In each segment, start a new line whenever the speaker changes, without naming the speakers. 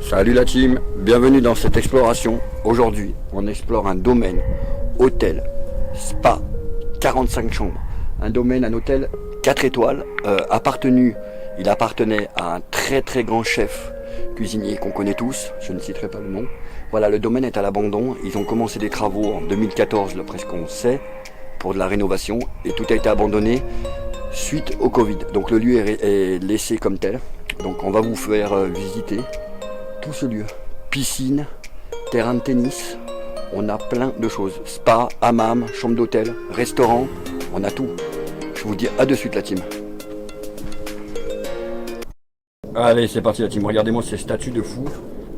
Salut la team, bienvenue dans cette exploration. Aujourd'hui, on explore un domaine, hôtel, spa, 45 chambres. Un domaine, un hôtel 4 étoiles, il appartenait à un très grand chef cuisinier qu'on connaît tous, je ne citerai pas le nom. Voilà, le domaine est à l'abandon, ils ont commencé des travaux en 2014, presque on sait, pour de la rénovation, et tout a été abandonné suite au Covid. Donc le lieu est laissé comme tel. Donc on va vous faire visiter tout ce lieu. Piscine, terrain de tennis, on a plein de choses. Spa, hammam, chambre d'hôtel, restaurant, on a tout. Je vous dis à de suite la team. Allez, c'est parti la team. Regardez-moi ces statues de fous.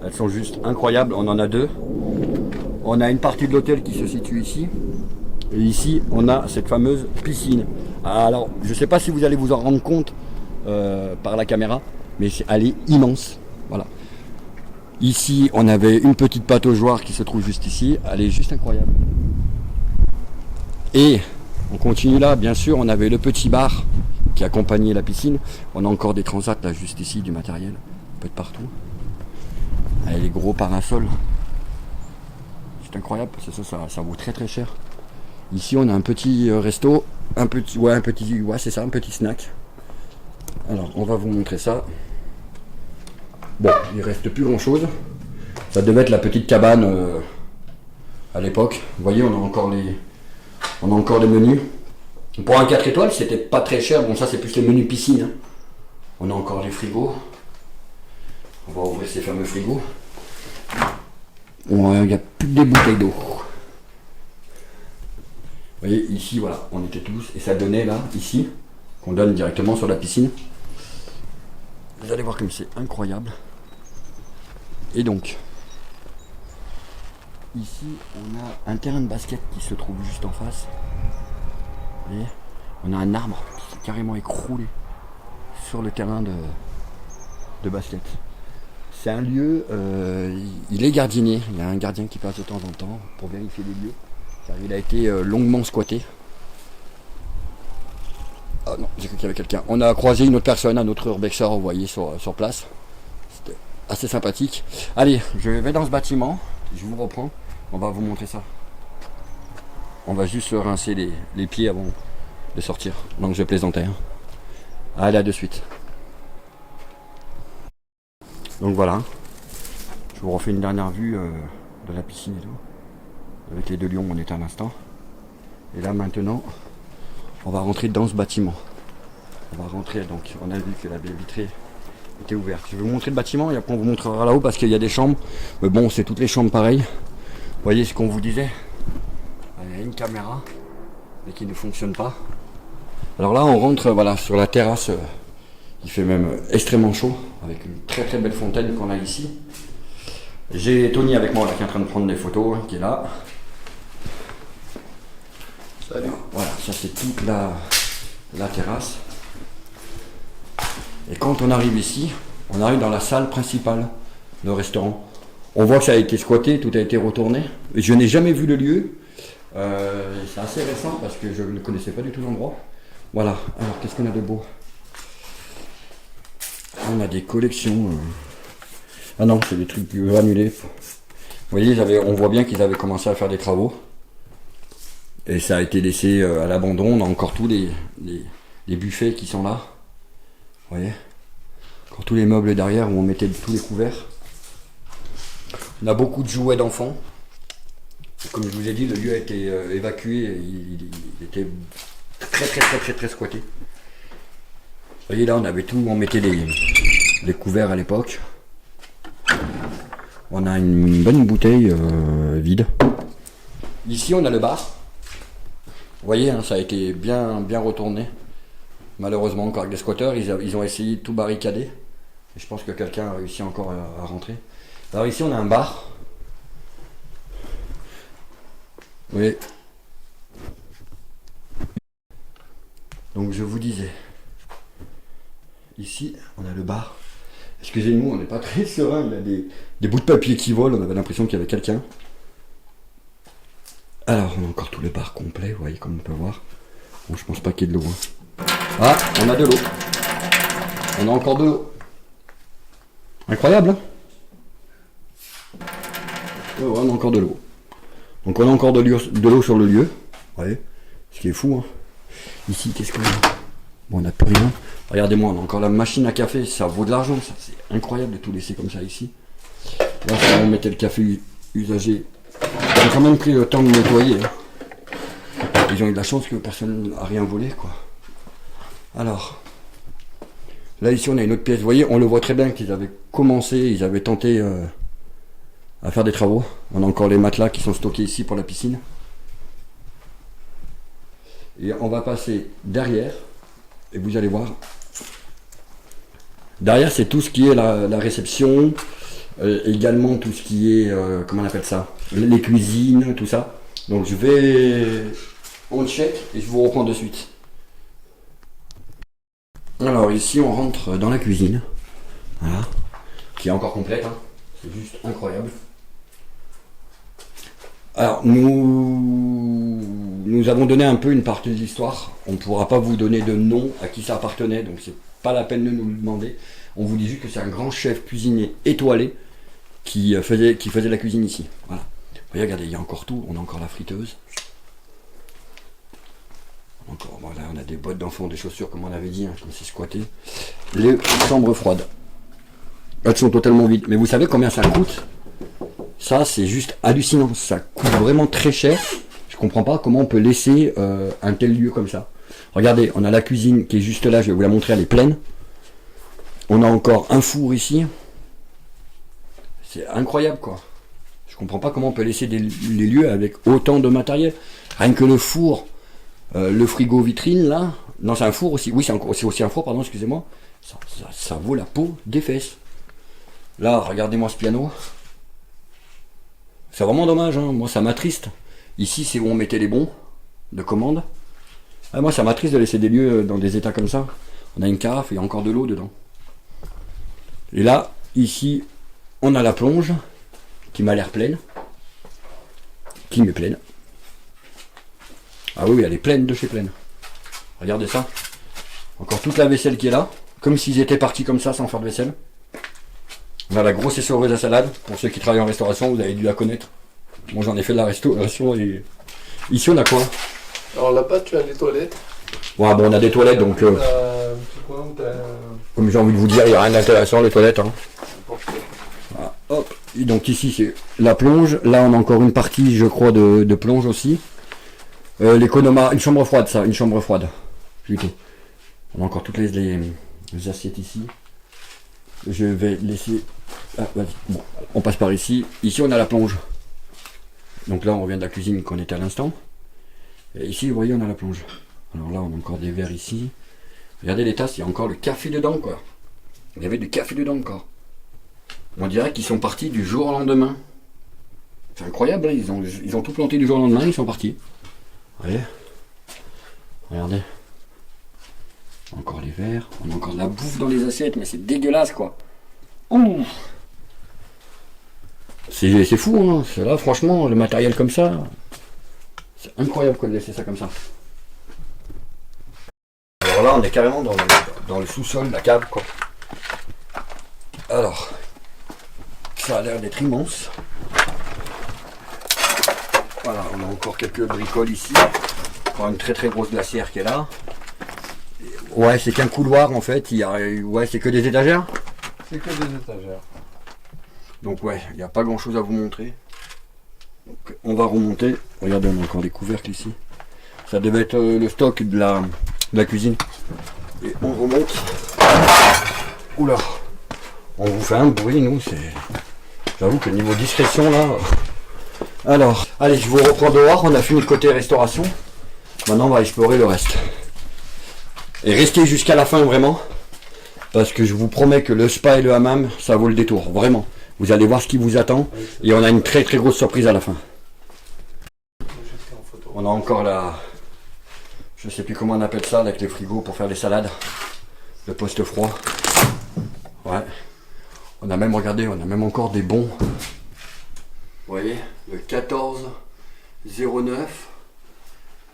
Elles sont juste incroyables. On en a deux. On a une partie de l'hôtel qui se situe ici. Et ici, on a cette fameuse piscine. Alors, je ne sais pas si vous allez vous en rendre compte par la caméra, mais elle est immense. Voilà. Ici, on avait une petite pataugeoire qui se trouve juste ici. Elle est juste incroyable. Et on continue là, bien sûr, on avait le petit bar qui accompagnait la piscine. On a encore des transats là, juste ici, du matériel, un peu de partout. Avec les gros parasols. C'est incroyable, parce que ça vaut très cher. Ici, on a un petit resto, un petit snack. Alors, on va vous montrer ça. Bon, il reste plus grand chose. Ça devait être la petite cabane à l'époque. Vous voyez, on a encore les menus. Pour un 4 étoiles, c'était pas très cher. Bon, ça, c'est plus les menus piscine. Hein. On a encore les frigos. On va ouvrir ces fameux frigos. Il n'y a plus que des bouteilles d'eau. Vous voyez, ici, voilà, on était tous. Et ça donnait là, ici, qu'on donne directement sur la piscine. Vous allez voir comme c'est incroyable. Et donc, ici, on a un terrain de basket qui se trouve juste en face. Vous voyez, on a un arbre qui s'est carrément écroulé sur le terrain de basket. C'est un lieu, il est gardinier. Il y a un gardien qui passe de temps en temps pour vérifier les lieux. Car il a été longuement squatté. Ah non, j'ai cru qu'il y avait quelqu'un. On a croisé une autre personne, un autre urbexer, vous voyez, sur place. C'était assez sympathique. Allez, je vais dans ce bâtiment. Je vous reprends. On va vous montrer ça. On va juste se rincer les pieds avant de sortir. Donc je plaisantais. Hein. Allez, à de suite. Donc voilà. Je vous refais une dernière vue de la piscine et tout. Avec les deux lions, on était à l'instant. Et là maintenant, on va rentrer dans ce bâtiment. On va rentrer, donc on a vu que la baie vitrée était ouverte. Je vais vous montrer le bâtiment et après on vous montrera là-haut parce qu'il y a des chambres. Mais bon, c'est toutes les chambres pareilles. Vous voyez ce qu'on vous disait. Il y a une caméra, mais qui ne fonctionne pas. Alors là, on rentre voilà, sur la terrasse. Il fait même extrêmement chaud, avec une très belle fontaine qu'on a ici. J'ai Tony avec moi là, qui est en train de prendre des photos, qui est là. Salut. Voilà, ça c'est toute la terrasse. Et quand on arrive ici, on arrive dans la salle principale de restaurant. On voit que ça a été squatté, tout a été retourné. Et je n'ai jamais vu le lieu. C'est assez récent parce que je ne connaissais pas du tout l'endroit. Voilà, alors qu'est-ce qu'on a de beau? On a des collections. Ah non, c'est des trucs granulés. Vous voyez, on voit bien qu'ils avaient commencé à faire des travaux. Et ça a été laissé à l'abandon. On a encore tous les buffets qui sont là. Vous voyez, encore tous les meubles derrière où on mettait tous les couverts. On a beaucoup de jouets d'enfants. Comme je vous ai dit, le lieu a été évacué. Il était très squatté. Vous voyez là, on avait tout, on mettait les couverts à l'époque. On a une bonne bouteille vide. Ici, on a le bar. Vous voyez, hein, ça a été bien retourné. Malheureusement, encore avec des squatteurs, ils ont essayé de tout barricader. Et je pense que quelqu'un a réussi encore à rentrer. Alors ici, on a un bar. Vous voyez. Donc je vous disais, ici, on a le bar. Excusez-nous, on n'est pas très serein, il y a des bouts de papier qui volent, on avait l'impression qu'il y avait quelqu'un. Alors, on a encore tout le bar complet, vous voyez, comme on peut voir. Bon, je pense pas qu'il y ait de l'eau. Hein. Ah, on a de l'eau. On a encore de l'eau. Incroyable, hein? Ouais, on a encore de l'eau. Donc on a encore de l'eau sur le lieu. Vous voyez, ce qui est fou. Hein. Ici, qu'est-ce qu'on a? Bon, on n'a plus rien. Regardez-moi, on a encore la machine à café. Ça vaut de l'argent, ça. C'est incroyable de tout laisser comme ça ici. Là, si on mettait le café usagé, on a quand même pris le temps de nettoyer. Hein. Ils ont eu de la chance que personne n'a rien volé, quoi. Alors, là ici on a une autre pièce. Vous voyez, on le voit très bien qu'ils avaient commencé, ils avaient tenté à faire des travaux. On a encore les matelas qui sont stockés ici pour la piscine. Et on va passer derrière, et vous allez voir. Derrière, c'est tout ce qui est la réception, également tout ce qui est, comment on appelle ça, les cuisines, tout ça. Donc je vais on check et je vous reprends de suite. Alors ici, on rentre dans la cuisine, voilà, qui est encore complète, hein. C'est juste incroyable. Alors nous avons donné un peu une partie de l'histoire. On ne pourra pas vous donner de nom à qui ça appartenait, donc c'est pas la peine de nous le demander. On vous dit juste que c'est un grand chef cuisinier étoilé qui faisait la cuisine ici. Voilà. Vous voyez, regardez, il y a encore tout. On a encore la friteuse. Encore, voilà, on a des bottes d'enfants, des chaussures comme on avait dit, hein, comme c'est squatté. Les chambres froides. Elles sont totalement vides. Mais vous savez combien ça coûte? Ça, c'est juste hallucinant. Ça coûte vraiment très cher. Je comprends pas comment on peut laisser un tel lieu comme ça. Regardez, on a la cuisine qui est juste là. Je vais vous la montrer, elle est pleine. On a encore un four ici. C'est incroyable, quoi. Je comprends pas comment on peut laisser les lieux avec autant de matériel. Rien que le four, le frigo vitrine, là. Non, c'est un four aussi. Oui, c'est aussi un four, pardon, excusez-moi. Ça vaut la peau des fesses. Là, regardez-moi ce piano. C'est vraiment dommage, hein. Moi ça m'attriste. Ici c'est où on mettait les bons de commande. Ah, moi ça m'attriste de laisser des lieux dans des états comme ça. On a une carafe et il y a encore de l'eau dedans. Et là, ici, on a la plonge qui m'a l'air pleine. Qui m'est pleine. Ah oui, elle est pleine de chez pleine. Regardez ça. Encore toute la vaisselle qui est là. Comme s'ils étaient partis comme ça sans faire de vaisselle. On a la grosse essoreuse à salade. Pour ceux qui travaillent en restauration, vous avez dû la connaître. Moi j'en ai fait de la restauration et... Ici on a quoi?
Alors là-bas tu as les toilettes.
Ouais, bon, on a des toilettes donc... Comme j'ai envie de vous dire, il n'y a rien d'intéressant les toilettes. Hein. Voilà, hop. Et donc ici c'est la plonge. Là on a encore une partie je crois de plonge aussi. L'économa, une chambre froide ça, une chambre froide. Plutôt. On a encore toutes les assiettes ici. Je vais laisser... Ah, vas-y. Bon, on passe par ici. Ici, on a la plonge. Donc là, on revient de la cuisine qu'on était à l'instant. Et ici, vous voyez, on a la plonge. Alors là, on a encore des verres ici. Regardez les tasses, il y a encore le café dedans, quoi. Il y avait du café dedans, encore. On dirait qu'ils sont partis du jour au lendemain. C'est incroyable, hein. Ils ont tout planté du jour au lendemain, ils sont partis. Vous voyez? Regardez. Encore les verres, on a encore de la bouffe dans les assiettes, mais c'est dégueulasse quoi. Ouh. C'est fou hein, c'est là franchement, le matériel comme ça, c'est incroyable quoi de laisser ça comme ça. Alors là on est carrément dans le sous-sol, la cave quoi. Alors, ça a l'air d'être immense. Voilà, on a encore quelques bricoles ici. Encore une très très grosse glacière qui est là. Ouais, c'est qu'un couloir en fait. Ouais, c'est que des étagères.
C'est que des étagères.
Donc ouais, il n'y a pas grand chose à vous montrer. Donc, on va remonter. Regardez, on a encore des couvercles ici. Ça devait être le stock de la cuisine. Et on remonte. Oula. On vous fait un bruit, nous. J'avoue que niveau discrétion là. Alors, allez, je vous reprends dehors. On a fini le côté restauration. Maintenant, on va explorer le reste. Et restez jusqu'à la fin vraiment, parce que je vous promets que le spa et le hammam, ça vaut le détour, vraiment. Vous allez voir ce qui vous attend, et on a une très très grosse surprise à la fin. On a encore je sais plus comment on appelle ça, avec les frigos pour faire les salades, le poste froid. Ouais. On a même, regardé, on a même encore des bons. Vous voyez, le 14,09,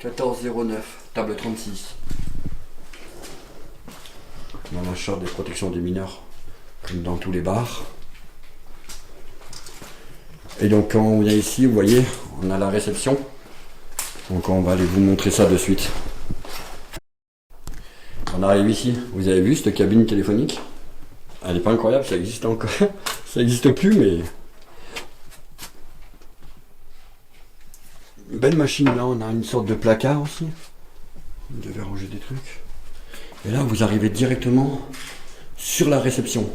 14,09, table 36. On achète des protections des mineurs, comme dans tous les bars. Et donc quand on vient ici, vous voyez, on a la réception. Donc on va aller vous montrer ça de suite. On arrive ici, vous avez vu cette cabine téléphonique? Elle n'est pas incroyable, ça existe encore. Ça n'existe plus, mais... Une belle machine, là, on a une sorte de placard aussi. Vous devez ranger des trucs. Et là, vous arrivez directement sur la réception.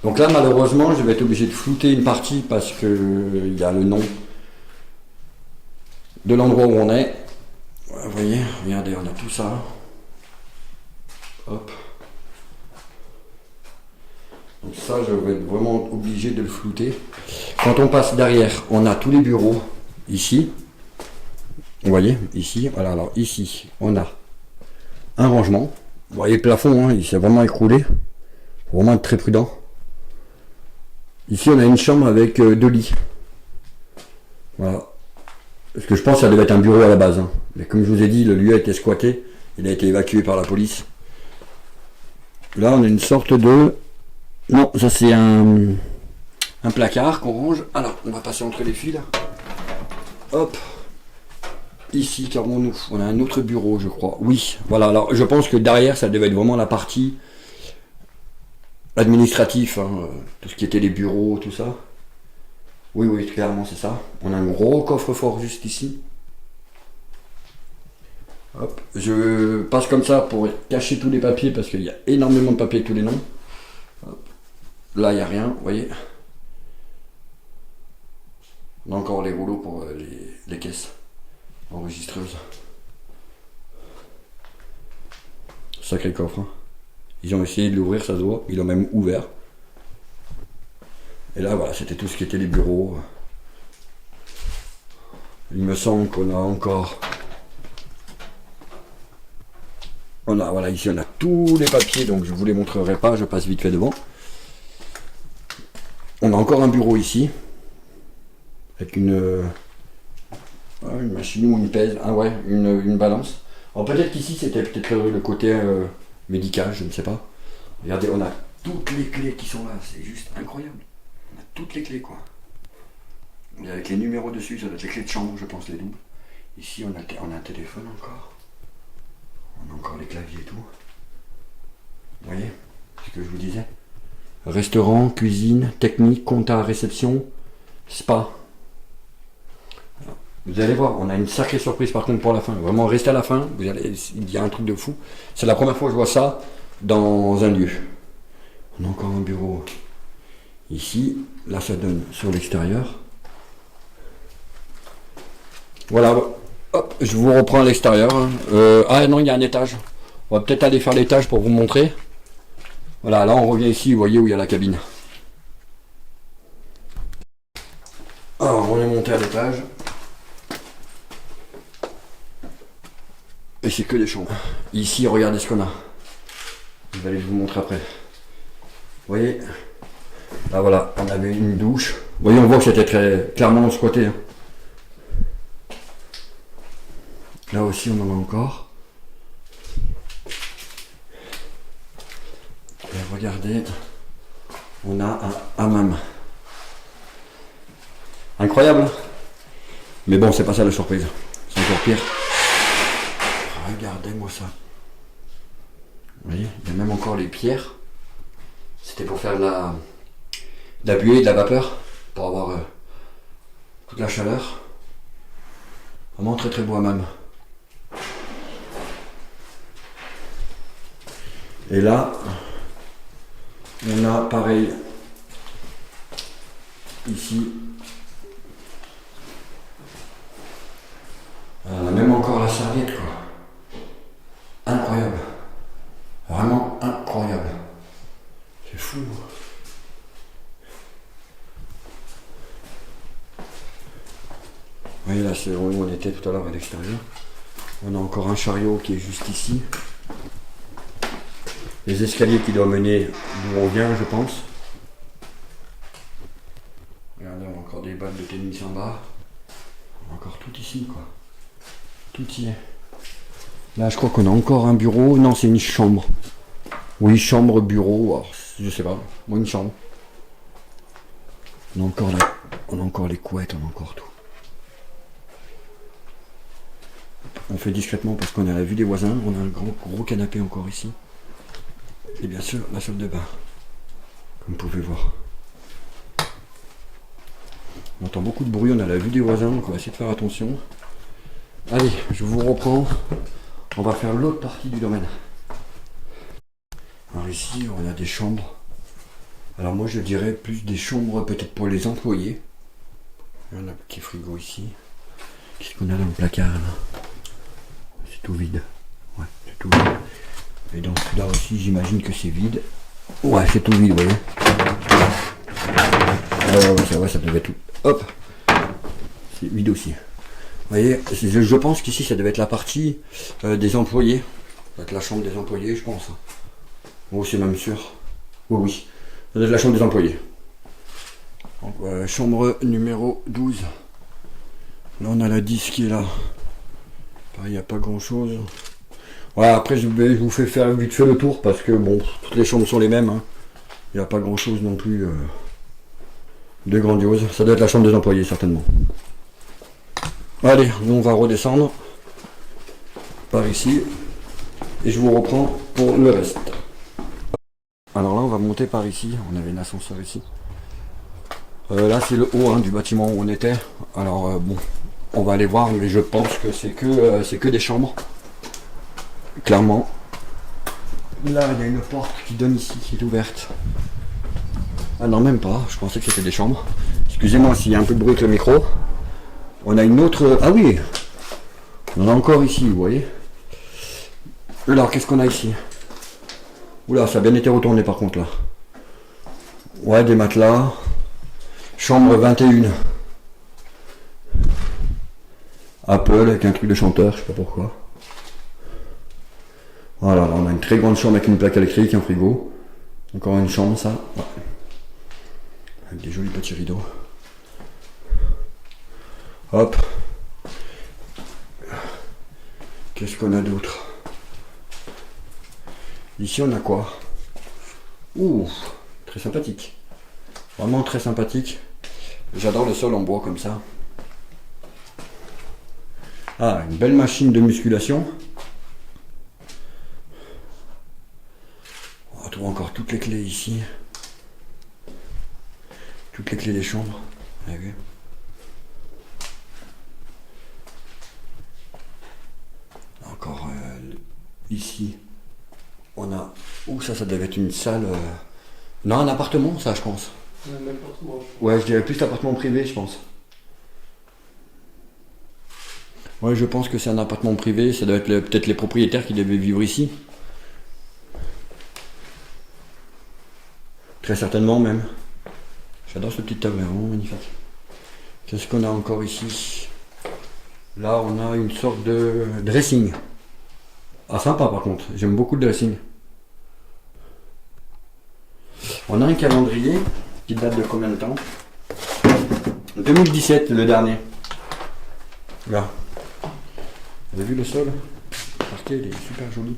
Donc là, malheureusement, je vais être obligé de flouter une partie parce que il y a le nom de l'endroit où on est. Vous voyez, regardez, on a tout ça. Hop. Donc ça, je vais être vraiment obligé de le flouter. Quand on passe derrière, on a tous les bureaux ici. Vous voyez, ici, voilà, alors ici, on a un rangement. Vous voyez le plafond, hein, il s'est vraiment écroulé. Faut vraiment être très prudent. Ici, on a une chambre avec 2 lits. Voilà. Parce que je pense que ça devait être un bureau à la base. Hein. Mais comme je vous ai dit, le lieu a été squatté. Il a été évacué par la police. Là, on a une sorte de... Non, ça c'est un placard qu'on range. Alors, on va passer entre les fils. Hop. Ici, carrément, on a un autre bureau, je crois. Oui, voilà. Alors, je pense que derrière, ça devait être vraiment la partie administrative. Hein, tout ce qui était les bureaux, tout ça. Oui, oui, clairement, c'est ça. On a un gros coffre-fort juste ici. Hop. Je passe comme ça pour cacher tous les papiers parce qu'il y a énormément de papiers avec tous les noms. Hop. Là, il n'y a rien, vous voyez. On a encore les rouleaux pour les caisses enregistreuses. Sacré coffre. Hein. Ils ont essayé de l'ouvrir, ça se voit. Ils l'ont même ouvert. Et là, voilà, c'était tout ce qui était les bureaux. Il me semble qu'on a encore... Voilà, ici on a tous les papiers, donc je ne vous les montrerai pas, je passe vite fait devant. On a encore un bureau ici, avec une machine ou une pèse, une balance. Alors peut-être qu'ici c'était peut-être le côté médical, je ne sais pas. Regardez, on a toutes les clés qui sont là, c'est juste incroyable. On a toutes les clés quoi. Et avec les numéros dessus, ça doit être les clés de chambre, je pense, les doubles. Ici on a un téléphone encore. On a encore les claviers et tout. Vous voyez ce que je vous disais. Restaurant, cuisine, technique, compta, réception, spa. Alors, vous allez voir, on a une sacrée surprise par contre pour la fin. Vraiment, restez à la fin, il y a un truc de fou. C'est la première fois que je vois ça dans un lieu. On a encore un bureau ici. Là, ça donne sur l'extérieur. Voilà. Hop, je vous reprends à l'extérieur. Ah non, il y a un étage. On va peut-être aller faire l'étage pour vous montrer. Voilà, là on revient ici, vous voyez où il y a la cabine. Alors, on est monté à l'étage. Et c'est que des chambres. Ici, regardez ce qu'on a. Je vais aller vous montrer après. Vous voyez? Là voilà, on avait une douche. Vous voyez, on voit que c'était très clairement squatté. Hein. Là aussi, on en a encore. Et regardez, on a un hammam. Incroyable. Mais bon, c'est pas ça la surprise. C'est encore pire. Regardez-moi ça. Vous voyez, il y a même encore les pierres. C'était pour faire de la buée, de la vapeur, pour avoir toute la chaleur. Vraiment très très beau hammam. Et là, on a pareil, ici, on a même encore la serviette quoi. Incroyable. Vraiment incroyable. C'est fou. Vous voyez là, c'est où on était tout à l'heure à l'extérieur. On a encore un chariot qui est juste ici. Les escaliers qui doivent mener d'où on vient, je pense. Regardez, on a encore des balles de tennis en bas. On a encore tout ici, quoi. Tout y est. Là, je crois qu'on a encore un bureau. Non, c'est une chambre. Oui, chambre, bureau. Alors, je sais pas. Moi, une chambre. On a encore les couettes, on a encore tout. On fait discrètement parce qu'on a la vue des voisins. On a un gros canapé encore ici. Et bien sûr, la salle de bain. Comme vous pouvez voir. On entend beaucoup de bruit, on a la vue des voisins, donc on va essayer de faire attention. Allez, je vous reprends. On va faire l'autre partie du domaine. Alors ici, on a des chambres. Alors moi, je dirais plus des chambres peut-être pour les employés. Il y a un petit frigo ici. Qu'est-ce qu'on a dans le placard là? C'est tout vide. Ouais, c'est tout vide. Et donc là aussi, j'imagine que c'est vide. Ouais, c'est tout vide, vous voyez. Ouais, ça devait être tout. Hop. C'est vide aussi. Vous voyez, je pense qu'ici, ça devait être la partie des employés. Ça doit être la chambre des employés, je pense. Oh, c'est même sûr. Oh, oui. Ça doit être la chambre des employés. Donc, chambre numéro 12. Là, on a la 10 qui est là. Pareil, il n'y a pas grand-chose. Voilà, après, je vous fais faire vite fait le tour parce que, bon, toutes les chambres sont les mêmes. Hein. Il n'y a pas grand-chose non plus de grandiose. Ça doit être la chambre des employés, certainement. Allez, nous, on va redescendre par ici. Et je vous reprends pour le reste. Alors là, on va monter par ici. On avait un ascenseur ici. Là, c'est le haut du bâtiment où on était. Alors, bon, on va aller voir, mais je pense que c'est que des chambres. Clairement. Là, il y a une porte qui donne ici, qui est ouverte. Ah non, même pas. Je pensais que c'était des chambres. Excusez-moi s'il y a un peu de bruit avec le micro. On a une autre... Ah oui, on en a encore ici, vous voyez. Alors, qu'est-ce qu'on a ici? Oula, ça a bien été retourné par contre là. Ouais, des matelas. Chambre 21. Apple avec un truc de chanteur, je sais pas pourquoi. Voilà, là, on a une très grande chambre avec une plaque électrique, un frigo. Encore une chambre, ça. Ouais. Avec des jolis petits rideaux. Hop. Qu'est-ce qu'on a d'autre? Ici, on a quoi? Ouh, très sympathique. Vraiment très sympathique. J'adore le sol en bois comme ça. Ah, une belle machine de musculation. On retrouve encore toutes les clés ici. Toutes les clés des chambres. Vous avez vu? Encore ici. On a... Ouh, ça devait être une salle... Non, un appartement, ça, je pense.
Un appartement.
Ouais, je dirais plus appartement privé, je pense. Ouais, je pense que c'est un appartement privé. Ça doit être peut-être les propriétaires qui devaient vivre ici. Très certainement, même. J'adore ce petit tableau, vraiment magnifique. Qu'est-ce qu'on a encore ici? Là, on a une sorte de dressing. Ah, sympa, par contre. J'aime beaucoup le dressing. On a un calendrier qui date de combien de temps? 2017, le dernier. Là. Vous avez vu le sol? Le parquet, il est super joli.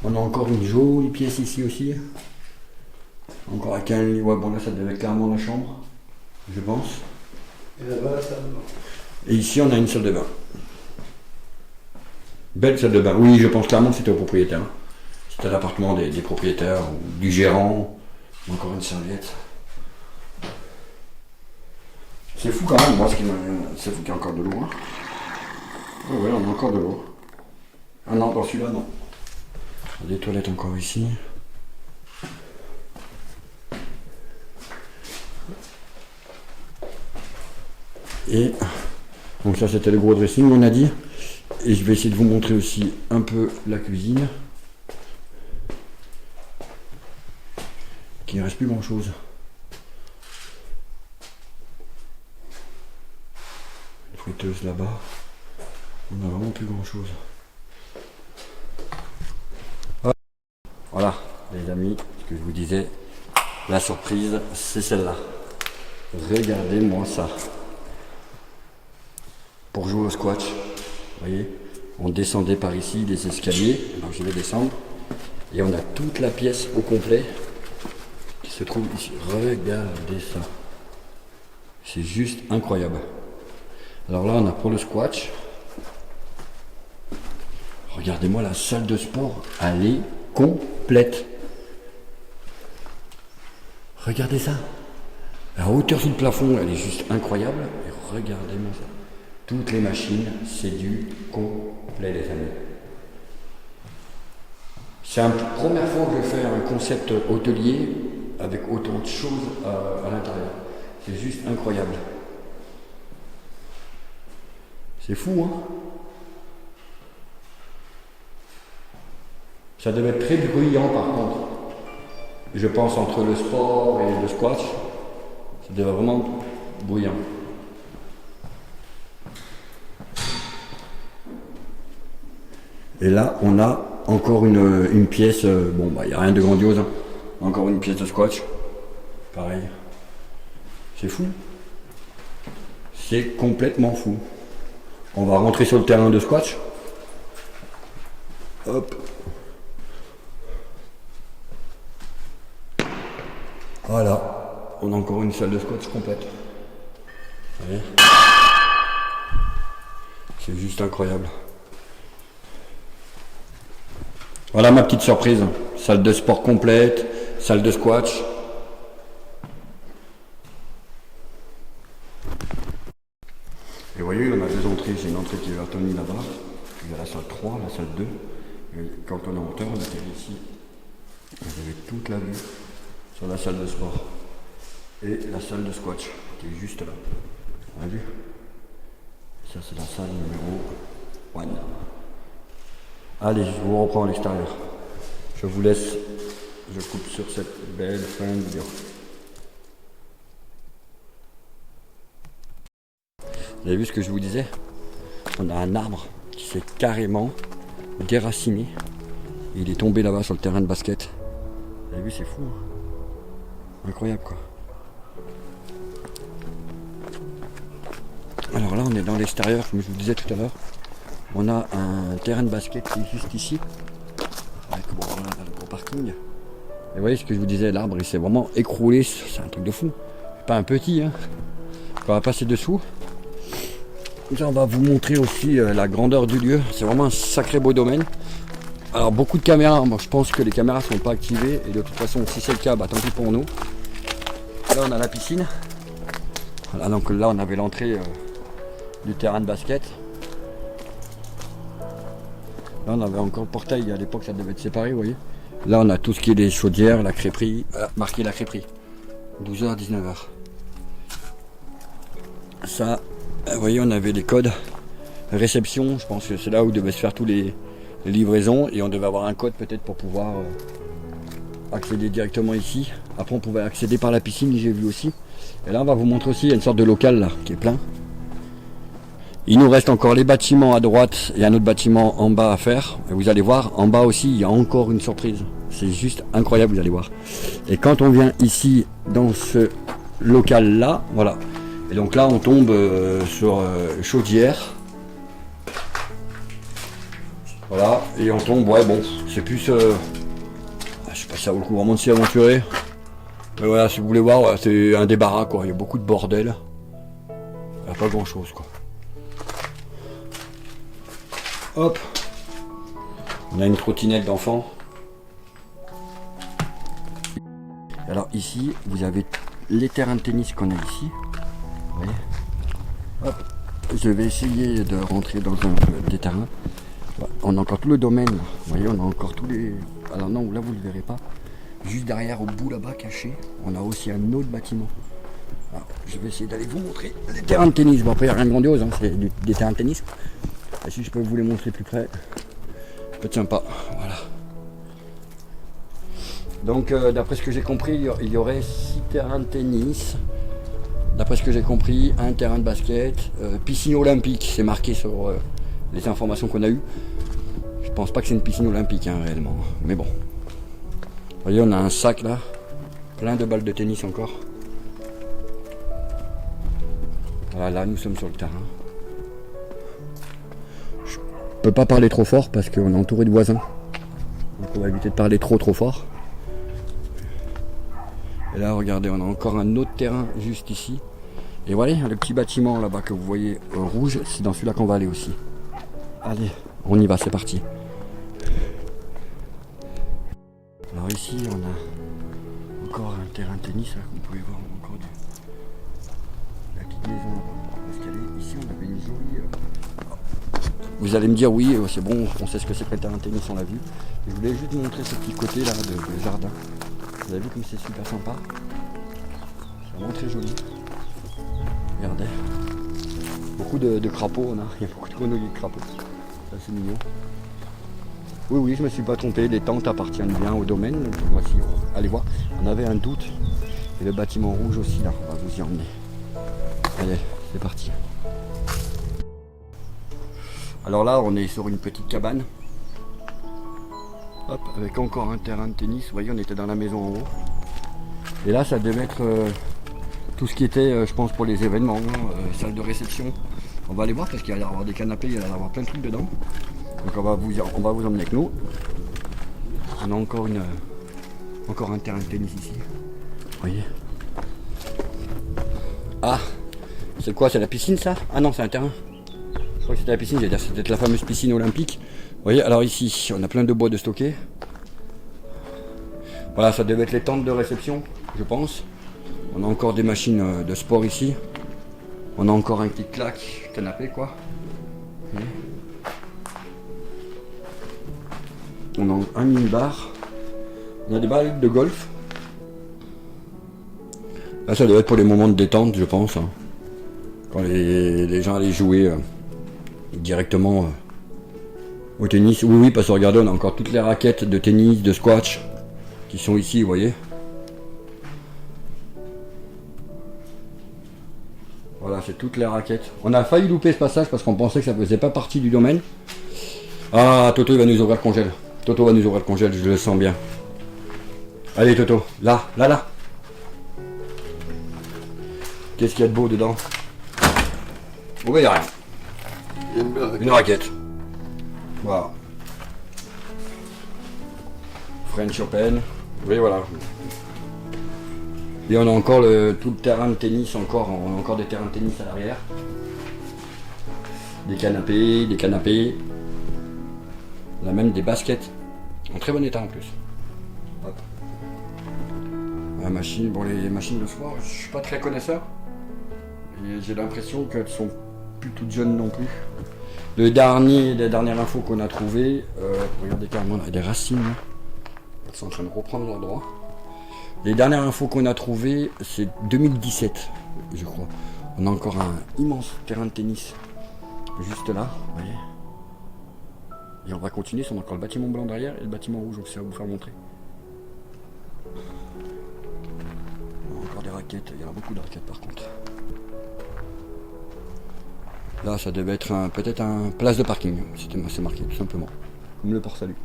On a encore une jolie pièce ici aussi. Encore avec un lit. Ouais, bon, là, ça devait être clairement la chambre, je pense.
Et là-bas, la salle de bain.
Et ici, on a une salle de bain. Belle salle de bain. Oui, je pense clairement que c'était au propriétaire. C'était l'appartement des propriétaires ou du gérant. Encore une serviette. C'est fou quand même, moi, c'est fou qu'il y ait encore de l'eau. Hein. Ouais, on a encore de l'eau. Ah non, dans celui-là, non. Des toilettes encore ici. Et donc ça, c'était le gros dressing, on a dit. Et je vais essayer de vous montrer aussi un peu la cuisine. Qu'il ne reste plus grand chose. Une friteuse là-bas. On n'a vraiment plus grand chose. Voilà, les amis, ce que je vous disais, la surprise, c'est celle-là. Regardez-moi ça. Pour jouer au squash, vous voyez, on descendait par ici des escaliers. Alors je vais descendre. Et on a toute la pièce au complet qui se trouve ici. Regardez ça. C'est juste incroyable. Alors là, on a pour le squash. Regardez-moi la salle de sport, elle est complète. Regardez ça. La hauteur sous le plafond, elle est juste incroyable. Et regardez-moi ça. Toutes les machines, c'est du complet, les amis. C'est la première fois que je fais un concept hôtelier avec autant de choses à l'intérieur. C'est juste incroyable. C'est fou, hein? Ça devait être très bruyant par contre. Je pense entre le sport et le squash, ça devait vraiment bruyant. Et là, on a encore une pièce, bon bah il n'y a rien de grandiose, hein. Encore une pièce de squash. Pareil. C'est fou. C'est complètement fou. On va rentrer sur le terrain de squash. Hop. Voilà. On a encore une salle de squash complète. Vous voyez ? C'est juste incroyable. Voilà ma petite surprise. Salle de sport complète, salle de squash. Et vous voyez, on a deux entrées. J'ai une entrée qui est vers Tony là-bas. Puis il y a la salle 3, la salle 2. Et quand on est en hauteur, on atterrit ici. Vous avez toute la vue sur la salle de sport. Et la salle de squash qui est juste là. Vous avez vu? Ça c'est la salle numéro 1. Allez, je vous reprends à l'extérieur. Je vous laisse, je coupe sur cette belle fin de vidéo. Vous avez vu ce que je vous disais? On a un arbre qui s'est carrément déraciné. Il est tombé là-bas sur le terrain de basket. Vous avez vu, c'est fou. Hein, incroyable quoi. Alors là, on est dans l'extérieur, comme je vous disais tout à l'heure. On a un terrain de basket qui est juste ici. Avec bon, voilà, le gros parking. Et vous voyez ce que je vous disais, l'arbre il s'est vraiment écroulé. C'est un truc de fou. Pas un petit, hein. On va passer dessous. Là, on va vous montrer aussi la grandeur du lieu. C'est vraiment un sacré beau domaine. Alors beaucoup de caméras. Moi je pense que les caméras ne sont pas activées. Et de toute façon, si c'est le cas, bah, tant pis pour nous. Là on a la piscine. Voilà, donc là on avait l'entrée du terrain de basket. Là on avait encore le portail, à l'époque ça devait être séparé, vous voyez. Là on a tout ce qui est les chaudières, la crêperie, marqué la crêperie. 12h, 19h. Ça, vous voyez, on avait les codes réception, je pense que c'est là où devaient se faire tous les livraisons. Et on devait avoir un code peut-être pour pouvoir accéder directement ici. Après on pouvait accéder par la piscine, j'ai vu aussi. Et là on va vous montrer aussi, il y a une sorte de local là, qui est plein. Il nous reste encore les bâtiments à droite et un autre bâtiment en bas à faire. Et vous allez voir, en bas aussi, il y a encore une surprise. C'est juste incroyable, vous allez voir. Et quand on vient ici, dans ce local-là, voilà. Et donc là, on tombe sur chaudière. Voilà. Et on tombe, ouais, bon, c'est plus... je sais pas si ça vaut le coup vraiment de s'y aventurer. Mais voilà, si vous voulez voir, ouais, c'est un débarras, quoi. Il y a beaucoup de bordel. Il n'y a pas grand-chose, quoi. Hop, on a une trottinette d'enfant. Alors ici, vous avez les terrains de tennis qu'on a ici. Vous voyez. Hop, je vais essayer de rentrer dans des terrains. On a encore tout le domaine. Là. Vous voyez, on a encore tous les... Alors non, là vous ne le verrez pas. Juste derrière, au bout là-bas, caché, on a aussi un autre bâtiment. Alors, je vais essayer d'aller vous montrer les terrains de tennis. Bon, après, il n'y a rien de grandiose, hein, c'est des terrains de tennis. Et si je peux vous les montrer plus près, ça peut être sympa. Voilà. Donc, d'après ce que j'ai compris, il y aurait 6 terrains de tennis. D'après ce que j'ai compris, un terrain de basket, piscine olympique, c'est marqué sur les informations qu'on a eues. Je pense pas que c'est une piscine olympique, hein, réellement. Mais bon. Vous voyez, on a un sac là, plein de balles de tennis encore. Voilà, là, nous sommes sur le terrain. Je peux pas parler trop fort parce qu'on est entouré de voisins. Donc on va éviter de parler trop fort. Et là regardez, on a encore un autre terrain juste ici. Et voilà, le petit bâtiment là-bas que vous voyez rouge, c'est dans celui-là qu'on va aller aussi. Allez, on y va, c'est parti. Alors ici, on a encore un terrain de tennis, là, comme vous pouvez voir, encore la petite maison là-bas. Parce qu'elle est ici, on avait une jolie... Vous allez me dire, oui, c'est bon, on sait ce que c'est que le terrain de tennis, on l'a vu. Je voulais juste vous montrer ce petit côté là de jardin. Vous avez vu comme c'est super sympa. C'est vraiment très joli. Regardez. Beaucoup de crapauds, on a. Il y a beaucoup de grenouilles et de crapauds. Ça, c'est mignon. Oui, oui, je me suis pas trompé. Les tentes appartiennent bien au domaine. Donc, voici, allez voir. On avait un doute. Et le bâtiment rouge aussi, là. On va vous y emmener. Allez, c'est parti. Alors là, on est sur une petite cabane. Hop, avec encore un terrain de tennis. Vous voyez, on était dans la maison en haut. Et là, ça devait être tout ce qui était, je pense, pour les événements, salle de réception. On va aller voir parce qu'il va y avoir des canapés, il va y avoir plein de trucs dedans. Donc on va vous emmener avec nous. On a encore un terrain de tennis ici. Vous voyez. Ah, c'est quoi? C'est la piscine ça? Ah non, c'est un terrain. Je crois que c'était la piscine, j'allais dire c'était la fameuse piscine olympique. Vous voyez, alors ici, on a plein de bois de stocker. Voilà, ça devait être les tentes de réception, je pense. On a encore des machines de sport ici. On a encore un petit claque canapé, quoi. On a un mini-bar. On a des balles de golf. Là, ça doit être pour les moments de détente, je pense. Hein. Quand les gens allaient jouer directement au tennis. Oui, oui, parce que regardez, on a encore toutes les raquettes de tennis, de squash qui sont ici, vous voyez. Voilà, c'est toutes les raquettes. On a failli louper ce passage parce qu'on pensait que ça faisait pas partie du domaine. Ah, Toto, il va nous ouvrir le congèle. Toto va nous ouvrir le congèle, je le sens bien. Allez, Toto, là. Qu'est-ce qu'il y a de beau dedans? Oh, il y a rien. Une raquette. Voilà. French Open. Oui, voilà. Et on a encore tout le terrain de tennis, on a encore des terrains de tennis à l'arrière. Des canapés. On a même des baskets. En très bon état en plus. Hop. La machine, bon les machines de sport, je suis pas très connaisseur. Et j'ai l'impression qu'elles sont plus toutes jeunes non plus. Les dernières infos qu'on a trouvées, regardez carrément, on a des racines. Là. Elles sont en train de reprendre leur droit. Les dernières infos qu'on a trouvées, c'est 2017, je crois. On a encore un immense terrain de tennis juste là, vous voyez. Et on va continuer, on a encore le bâtiment blanc derrière et le bâtiment rouge, donc ça va vous faire montrer. On a encore des raquettes, il y en a beaucoup de raquettes par contre. Là, ça devait être peut-être un place de parking, c'est marqué tout simplement. Comme le port salut.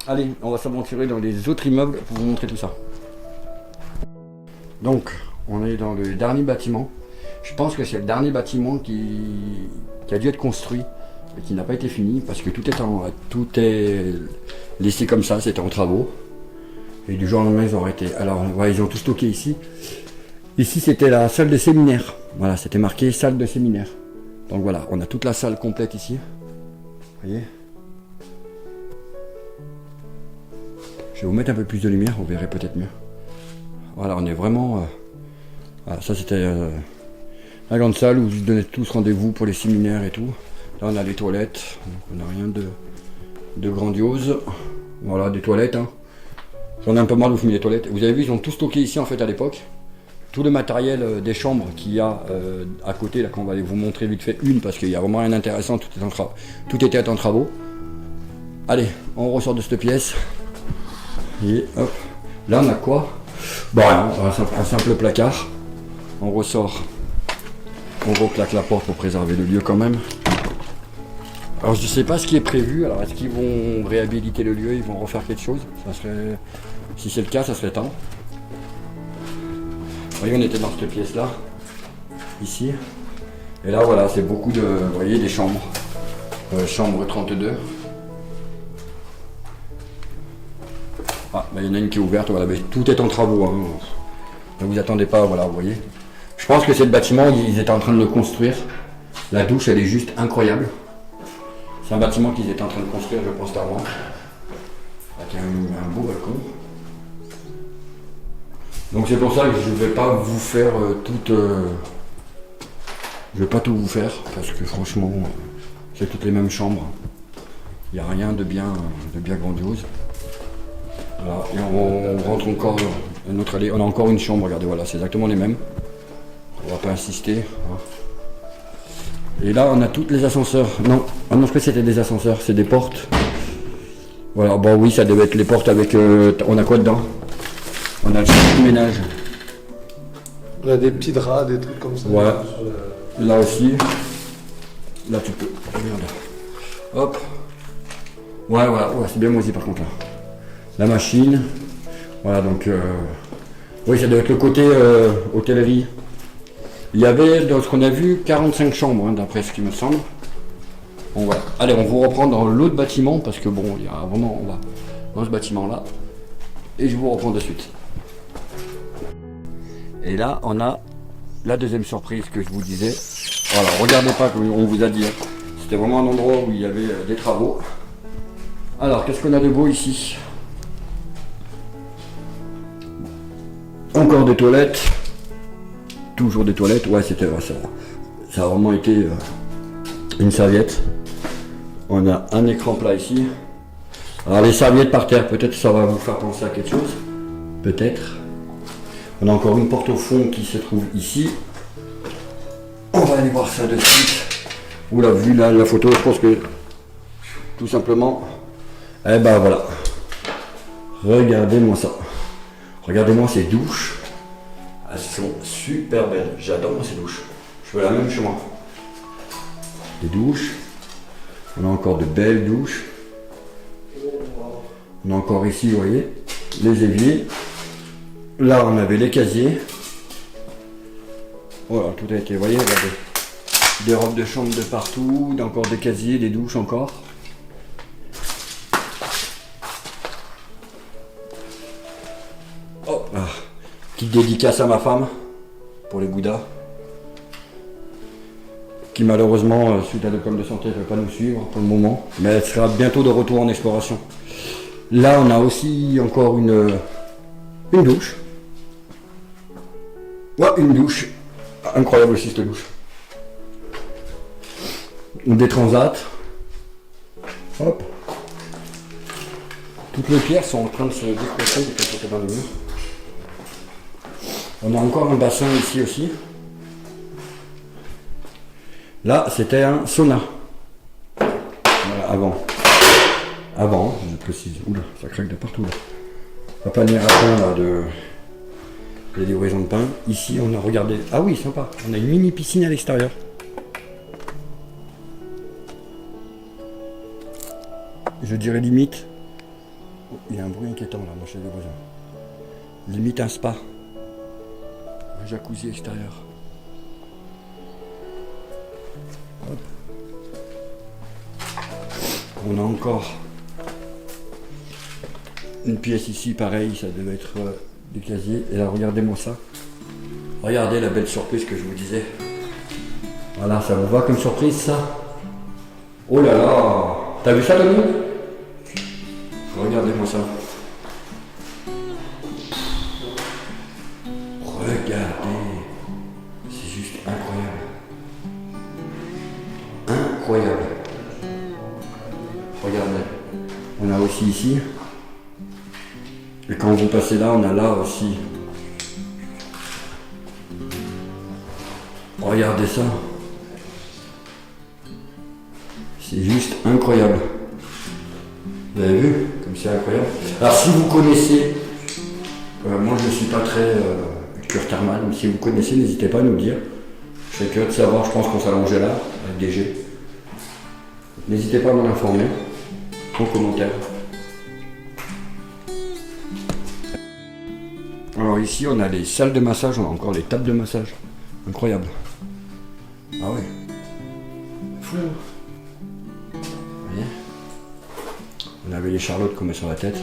Allez, on va s'aventurer dans les autres immeubles pour vous montrer tout ça. Donc, on est dans le dernier bâtiment. Je pense que c'est le dernier bâtiment qui a dû être construit et qui n'a pas été fini parce que tout est laissé comme ça, c'était en travaux. Et du jour au lendemain, ils ont arrêté. Alors, voilà, ils ont tout stocké ici. Ici, c'était la salle de séminaire. Voilà, c'était marqué salle de séminaire. Donc voilà, on a toute la salle complète ici. Vous voyez? Je vais vous mettre un peu plus de lumière, vous verrez peut-être mieux. Voilà, on est vraiment... voilà, ça c'était la grande salle où vous donnez tous rendez-vous pour les séminaires et tout. Là on a les toilettes, donc on n'a rien de grandiose. Voilà, des toilettes. Hein. J'en ai un peu marre de vous filmer les toilettes. Vous avez vu, ils ont tout stocké ici en fait à l'époque. Tout le matériel des chambres qu'il y a à côté, là qu'on va aller vous montrer vite fait une, parce qu'il y a vraiment rien d'intéressant, tout était en travaux. Allez, on ressort de cette pièce. Et hop, là on a quoi? Bon, un simple placard. On ressort, on reclaque la porte pour préserver le lieu quand même. Alors je ne sais pas ce qui est prévu, alors est-ce qu'ils vont réhabiliter le lieu, ils vont refaire quelque chose? Ça serait, si c'est le cas, ça serait temps. Vous voyez, on était dans cette pièce là, ici. Et là voilà, c'est beaucoup de, vous voyez, des chambres. Chambre 32. Ah, il y en a une qui est ouverte, voilà, mais tout est en travaux. Hein. Ne vous attendez pas, voilà, vous voyez. Je pense que c'est le bâtiment, ils étaient en train de le construire. La douche, elle est juste incroyable. C'est un bâtiment qu'ils étaient en train de construire, je pense, avant. Avec un beau balcon. Donc c'est pour ça que je ne vais pas vous faire je vais pas tout vous faire, parce que franchement, c'est toutes les mêmes chambres. Il n'y a rien de bien grandiose. Voilà. Et on rentre encore une autre allée. On a encore une chambre, regardez, voilà, c'est exactement les mêmes. On va pas insister. Hein. Et là, on a toutes les ascenseurs. Non, je crois que c'était des ascenseurs, c'est des portes. Voilà, bon oui, ça devait être les portes avec... on a quoi dedans? On a le champ de ménage.
On a des petits draps, des trucs comme ça.
Ouais. Là aussi. Là, tu peux... Regarde. Hop. Ouais, voilà. Ouais, c'est bien moisi par contre là. La machine. Voilà, donc... Oui, ça doit être le côté hôtellerie. Il y avait, dans ce qu'on a vu, 45 chambres, hein, d'après ce qui me semble. Bon, voilà. Allez, on vous reprend dans l'autre bâtiment, parce que bon, il y a vraiment... On va dans ce bâtiment-là. Et je vous reprends de suite. Et là, on a la deuxième surprise que je vous disais. Voilà, regardez pas comme on vous a dit. Hein. C'était vraiment un endroit où il y avait des travaux. Alors, qu'est-ce qu'on a de beau ici? Encore des toilettes. Toujours des toilettes. Ouais, c'était vrai, ça. Ça a vraiment été une serviette. On a un écran plat ici. Alors, les serviettes par terre, peut-être ça va vous faire penser à quelque chose. Peut-être. On a encore une porte au fond qui se trouve ici. On va aller voir ça de suite. Oula, vu là, la photo, je pense que tout simplement, eh ben voilà. Regardez-moi ça. Regardez-moi ces douches. Elles sont super belles. J'adore ces douches. Je veux la même chez moi. Des douches. On a encore de belles douches. On a encore ici, vous voyez, les éviers. Là, on avait les casiers. Voilà, tout a été, vous voyez, regardez. Des robes de chambre de partout, encore des casiers, des douches encore. Oh, ah. Petite dédicace à ma femme, pour les Bouddhas. Qui malheureusement, suite à l'école de santé, ne peut pas nous suivre pour le moment. Mais elle sera bientôt de retour en exploration. Là, on a aussi encore une douche. Ouais, une douche. Incroyable aussi cette douche. Des transats. Hop. Toutes les pierres sont en train de se décrocher de côté dans le mur. On a encore un bassin ici aussi. Là, c'était un sauna. Voilà, avant. Avant, je précise. Oula, ça craque de partout là. Un panier à pain là de livraisons de pain. Ici, on a regardé. Ah oui, sympa. On a une mini piscine à l'extérieur. Je dirais limite. Oh, il y a un bruit inquiétant là, moi chez les voisins. Limite un spa. Un jacuzzi extérieur. Hop. On a encore une pièce ici, pareil, ça devait être des casiers. Et là, regardez-moi ça. Regardez la belle surprise que je vous disais. Voilà, ça vous va comme surprise, ça? Oh là là! T'as vu ça, Tony? Regardez-moi ça. Regardez. C'est juste incroyable. Incroyable. Regardez. On a aussi ici. Et quand vous passez là, on a là aussi. Regardez ça. C'est juste incroyable. Vous avez vu comme c'est incroyable. Alors si vous connaissez, moi je ne suis pas très cure thermale, mais si vous connaissez, n'hésitez pas à nous dire. Je serais curieux de savoir, je pense qu'on s'allongeait là, avec des G. N'hésitez pas à m'en informer, en commentaire. Alors ici on a les salles de massage, on a encore les tables de massage. Incroyable. Ah ouais. Fou. Vous voyez ? On avait les charlottes qu'on met sur la tête.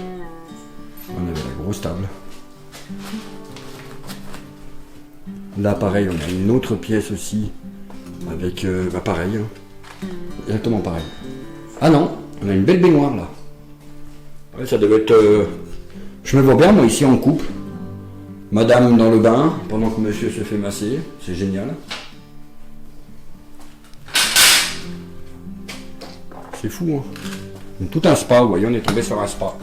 On avait la grosse table. Là, pareil, on a une autre pièce aussi, avec, pareil, hein. Exactement pareil. Ah non, on a une belle baignoire là. Ouais, ça devait être... Je me vois bien, moi, ici en couple. Madame dans le bain, pendant que monsieur se fait masser. C'est génial. C'est fou, hein. Tout un spa, vous voyez, on est tombé sur un spa.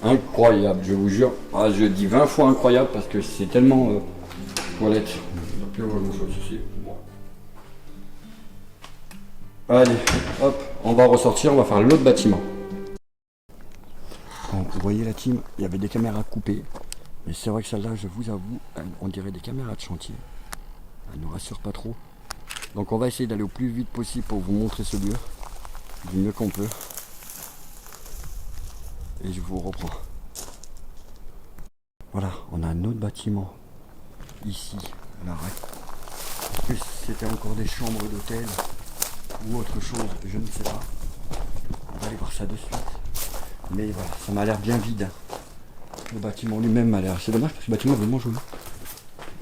Incroyable, je vous jure. Ah, je dis 20 fois incroyable parce que c'est tellement... toilette. Bon. Allez, hop, on va ressortir, on va faire l'autre bâtiment. Bon, vous voyez la team, il y avait des caméras coupées. Mais c'est vrai que celle-là, je vous avoue, on dirait des caméras de chantier. Elle nous rassure pas trop. Donc on va essayer d'aller au plus vite possible pour vous montrer ce lieu. Du mieux qu'on peut. Et je vous reprends. Voilà, on a un autre bâtiment. Ici, à l'arrêt. Est-ce que c'était encore des chambres d'hôtel ou autre chose, je ne sais pas. On va aller voir ça de suite. Mais voilà, ça m'a l'air bien vide. Le bâtiment lui-même m'a l'air... C'est dommage parce que le bâtiment est vraiment joli.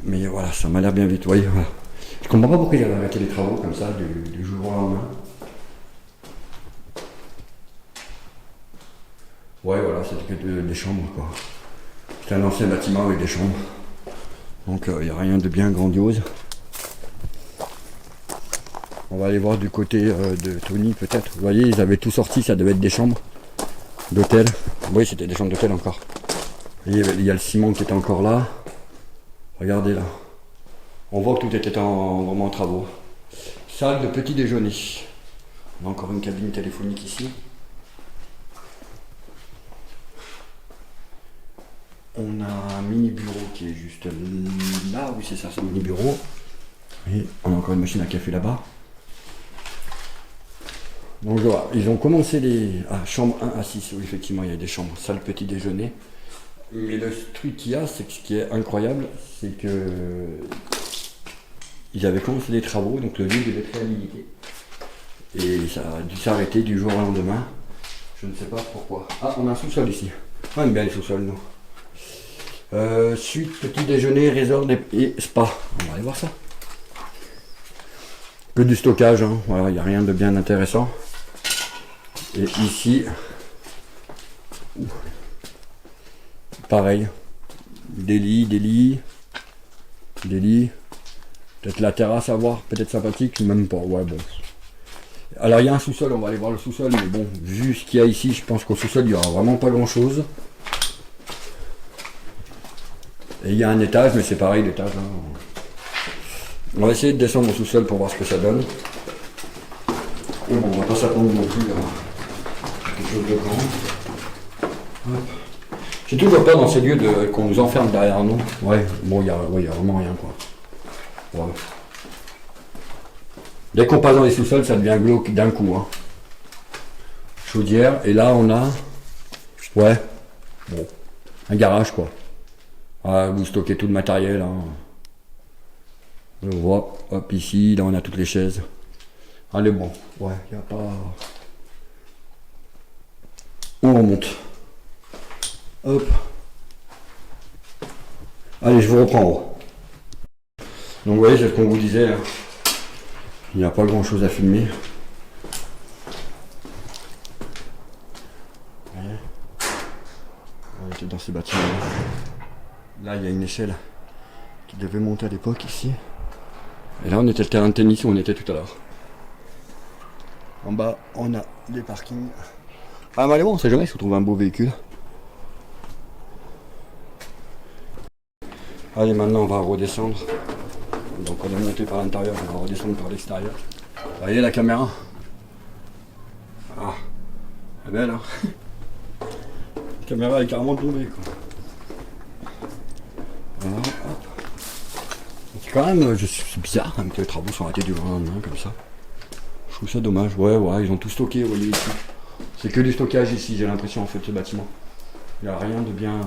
Mais voilà, ça m'a l'air bien vite. Vous voyez, voilà. Je comprends pas pourquoi il avait arrêté les travaux comme ça du jour au lendemain. Ouais, voilà, c'était que des chambres, quoi. C'est un ancien bâtiment avec des chambres. Donc il n'y a rien de bien grandiose. On va aller voir du côté de Tony peut-être. Vous voyez, ils avaient tout sorti, ça devait être des chambres d'hôtel. Oui, c'était des chambres d'hôtel encore. Il y a le ciment qui était encore là. Regardez là. On voit que tout était vraiment en travaux. Salle de petit déjeuner. On a encore une cabine téléphonique ici. On a un mini bureau qui est juste là. Oui, c'est ça, c'est un mini bureau. Et on a encore une machine à café là-bas. Bonjour, ils ont commencé les... Ah, chambre 1 à 6, oui, effectivement, il y a des chambres, salle petit déjeuner. Mais le truc qu'il y a, c'est que ce qui est incroyable, c'est que... Ils avaient commencé les travaux, donc le lieu devait être réhabilité. Et ça a dû s'arrêter du jour au lendemain. Je ne sais pas pourquoi. Ah, on a un sous-sol ici. On aime bien les sous-sols, nous. Suite, petit déjeuner, resort et spa. On va aller voir ça. Que du stockage, hein. Voilà, il n'y a rien de bien intéressant. Et ici, pareil, des lits. Peut-être la terrasse à voir, peut-être sympathique, même pas, ouais bon. Alors il y a un sous-sol, on va aller voir le sous-sol, mais bon, vu ce qu'il y a ici, je pense qu'au sous-sol, il n'y aura vraiment pas grand-chose. Et il y a un étage, mais c'est pareil, l'étage. Hein. On va essayer de descendre au sous-sol pour voir ce que ça donne. Et bon, on va pas s'attendre non plus à quelque chose de grand. Hop. J'ai toujours peur dans ces lieux qu'on nous enferme derrière nous. Ouais, bon, il y a vraiment rien, quoi. Ouais. Dès qu'on passe dans les sous-sols, ça devient glauque d'un coup. Hein. Chaudière, et là on a... Ouais, bon, un garage, quoi. Ah, vous stockez tout le matériel. Hein. On voit, hop, ici, là on a toutes les chaises. Allez, bon, ouais, il n'y a pas... On remonte. Hop. Allez, je vous reprends en haut. Donc, vous voyez, c'est ce qu'on vous disait. Hein. Il n'y a pas grand chose à filmer. On était dans ces bâtiments. Là, il y a une échelle qui devait monter à l'époque ici. Et là, on était le terrain de tennis où on était tout à l'heure. En bas, on a des parkings. Ah, mais allez, bon, on sait jamais si on trouve un beau véhicule. Allez, maintenant, on va redescendre. Donc, on est monté par l'intérieur, on va redescendre par l'extérieur. Vous voyez la caméra? Ah, elle est belle, hein? La caméra est carrément tombée, quoi. Voilà, hop. C'est quand même, c'est bizarre hein, que les travaux sont arrêtés du jour au lendemain comme ça. Je trouve ça dommage. Ouais, ils ont tout stocké, vous voyez ici. C'est que du stockage ici, j'ai l'impression en fait, ce bâtiment. Il n'y a rien de bien.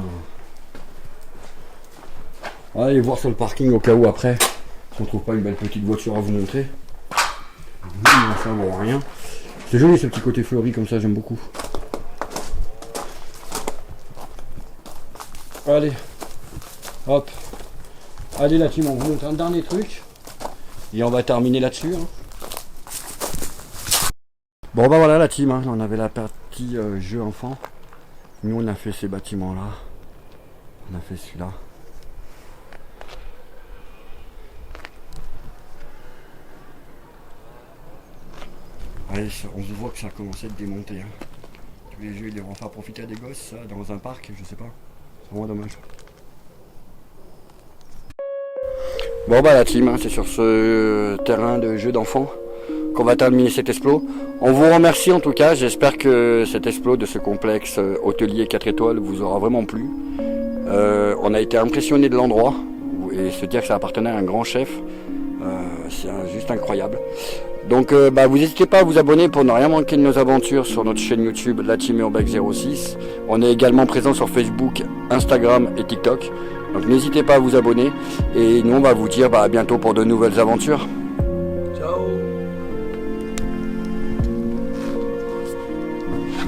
Allez voir sur le parking au cas où après, si on trouve pas une belle petite voiture à vous montrer. Ça vaut rien. C'est joli ce petit côté fleuri comme ça, j'aime beaucoup. Allez, hop. Allez la team, on vous montre un dernier truc. Et on va terminer là-dessus. Hein. Bon bah voilà la team, hein. On avait la partie jeu enfant. Nous on a fait ces bâtiments là. On a fait celui-là. Allez, on se voit que ça a commencé à être démonté. Hein. Tous les jeux ils devront faire profiter à des gosses ça, dans un parc, je sais pas. C'est vraiment dommage. Bon bah la team, hein, c'est sur ce terrain de jeu d'enfants qu'on va terminer cet explo. On vous remercie en tout cas, j'espère que cet explo de ce complexe hôtelier 4 étoiles vous aura vraiment plu. On a été impressionné de l'endroit et se dire que ça appartenait à un grand chef, c'est juste incroyable. Donc vous n'hésitez pas à vous abonner pour ne rien manquer de nos aventures sur notre chaîne YouTube La Team Urbex 06. On est également présent sur Facebook, Instagram et TikTok. Donc n'hésitez pas à vous abonner et nous on va vous dire à bientôt pour de nouvelles aventures.